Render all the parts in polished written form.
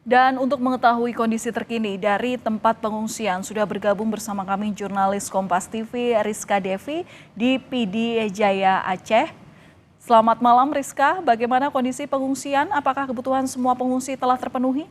Dan untuk mengetahui kondisi terkini dari tempat pengungsian, sudah bergabung bersama kami jurnalis Kompas TV Rizka Devi di PD Jaya Aceh. Selamat malam Rizka, bagaimana kondisi pengungsian? Apakah kebutuhan semua pengungsi telah terpenuhi?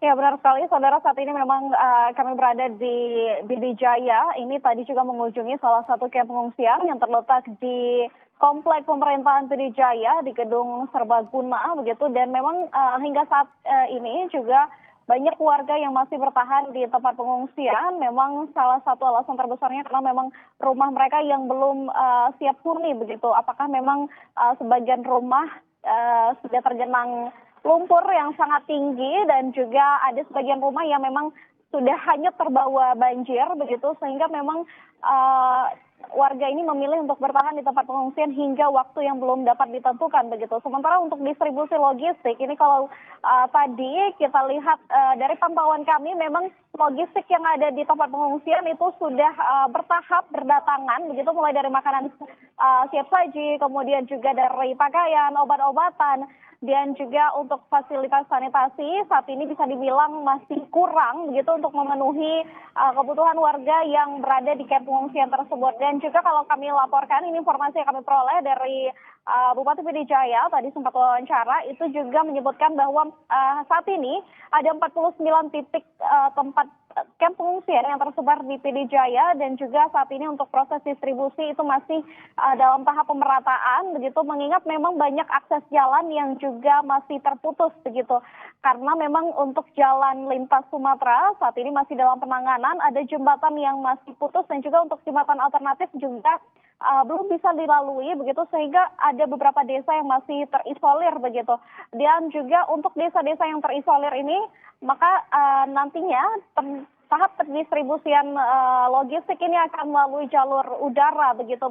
Ya benar sekali, saudara. Saat ini memang kami berada di PD Jaya. Ini tadi juga mengunjungi salah satu kamp pengungsian yang terletak di komplek pemerintahan PD Jaya di Gedung Serbaguna begitu. Dan memang hingga saat ini juga banyak warga yang masih bertahan di tempat pengungsian. Memang salah satu alasan terbesarnya karena memang rumah mereka yang belum siap huni begitu. Apakah memang sebagian rumah sudah tergenang lumpur yang sangat tinggi dan juga ada sebagian rumah yang memang sudah hanyut terbawa banjir begitu, sehingga memang warga ini memilih untuk bertahan di tempat pengungsian hingga waktu yang belum dapat ditentukan begitu. Sementara untuk distribusi logistik ini kalau tadi kita lihat dari pantauan kami, memang logistik yang ada di tempat pengungsian itu sudah bertahap berdatangan begitu, mulai dari makanan siap saji, kemudian juga dari pakaian, obat-obatan, dan juga untuk fasilitas sanitasi saat ini bisa dibilang masih kurang begitu untuk memenuhi kebutuhan warga yang berada di kamp pengungsian tersebut. Dan juga kalau kami laporkan, ini informasi yang kami peroleh dari Bupati PD Jaya tadi sempat wawancara, itu juga menyebutkan bahwa saat ini ada 49 titik tempat kamp pengungsian yang tersebar di PD Jaya, dan juga saat ini untuk proses distribusi itu masih dalam tahap pemerataan begitu, mengingat memang banyak akses jalan yang juga masih terputus begitu, karena memang untuk jalan lintas Sumatera saat ini masih dalam penanganan, ada jembatan yang masih putus dan juga untuk jembatan alternatif juga belum bisa dilalui begitu, sehingga ada beberapa desa yang masih terisolir begitu. Dan juga untuk desa-desa yang terisolir ini, maka nantinya tahap pendistribusian logistik ini akan melalui jalur udara begitu,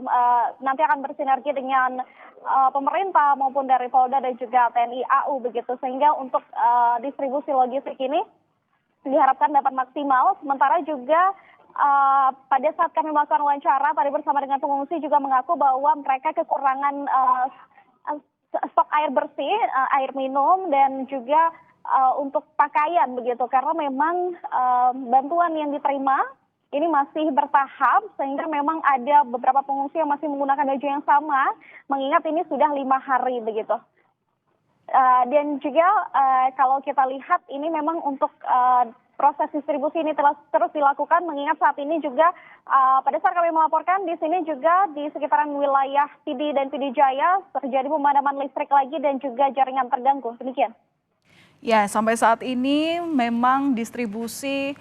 nanti akan bersinergi dengan pemerintah maupun dari Polda dan juga TNI AU begitu, sehingga untuk distribusi logistik ini diharapkan dapat maksimal. Sementara juga pada saat kami melakukan wawancara tadi bersama dengan pengungsi juga mengaku bahwa mereka kekurangan stok air bersih, air minum, dan juga untuk pakaian begitu, karena memang bantuan yang diterima ini masih bertahap, sehingga memang ada beberapa pengungsi yang masih menggunakan baju yang sama, mengingat ini sudah 5 hari begitu. Dan juga kalau kita lihat ini memang untuk proses distribusi ini terus dilakukan, mengingat saat ini juga pada saat kami melaporkan di sini juga di sekitaran wilayah PD dan PD Jaya terjadi pemadaman listrik lagi dan juga jaringan terganggu. Demikian. Ya, sampai saat ini memang distribusi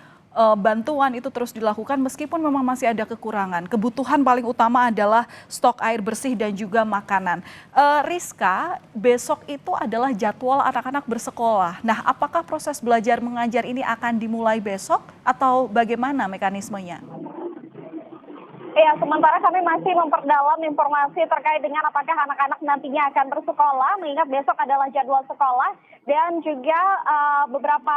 bantuan itu terus dilakukan meskipun memang masih ada kekurangan. Kebutuhan paling utama adalah stok air bersih dan juga makanan. Rizka, besok itu adalah jadwal anak-anak bersekolah. Nah, apakah proses belajar mengajar ini akan dimulai besok atau bagaimana mekanismenya? Ya, sementara kami masih memperdalam informasi terkait dengan apakah anak-anak nantinya akan bersekolah, mengingat besok adalah jadwal sekolah, dan juga beberapa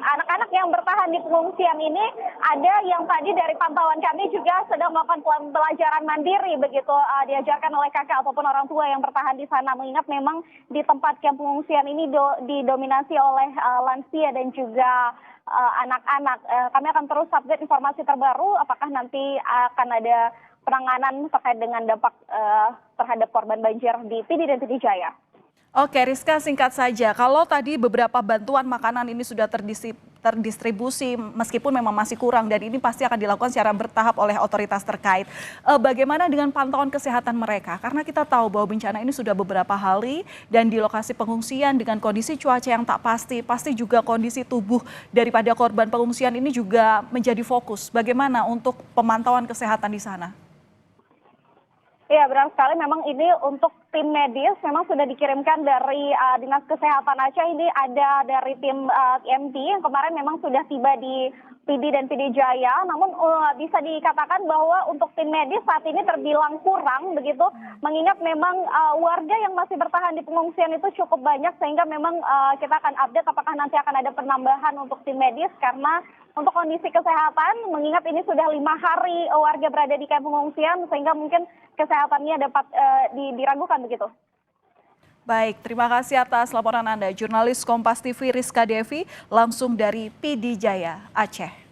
anak-anak yang bertahan di pengungsian ini ada yang tadi dari pantauan kami juga sedang melakukan pelajaran mandiri begitu, diajarkan oleh kakak ataupun orang tua yang bertahan di sana, mengingat memang di tempat kamp pengungsian ini didominasi oleh lansia dan juga anak-anak. Kami akan terus update informasi terbaru apakah nanti akan ada penanganan terkait dengan dampak terhadap korban banjir di PD dan PD Jaya. Oke, Rizka, singkat saja. Kalau tadi beberapa bantuan makanan ini sudah terdistribusi, meskipun memang masih kurang, dan ini pasti akan dilakukan secara bertahap oleh otoritas terkait. Bagaimana dengan pantauan kesehatan mereka? Karena kita tahu bahwa bencana ini sudah beberapa hari, dan di lokasi pengungsian dengan kondisi cuaca yang tak pasti, pasti juga kondisi tubuh daripada korban pengungsian ini juga menjadi fokus. Bagaimana untuk pemantauan kesehatan di sana? Ya, benar sekali. Memang ini untuk tim medis memang sudah dikirimkan dari Dinas Kesehatan Aceh. Ini ada dari tim IMT yang kemarin memang sudah tiba di PD dan PD Jaya. Namun bisa dikatakan bahwa untuk tim medis saat ini terbilang kurang begitu, mengingat memang warga yang masih bertahan di pengungsian itu cukup banyak, sehingga memang kita akan update apakah nanti akan ada penambahan untuk tim medis, karena untuk kondisi kesehatan, mengingat ini sudah 5 hari warga berada di kamp pengungsian, sehingga mungkin kesehatannya dapat diragukan begitu. Baik, terima kasih atas laporan Anda. Jurnalis Kompas TV Rizka Devi langsung dari PD Jaya, Aceh.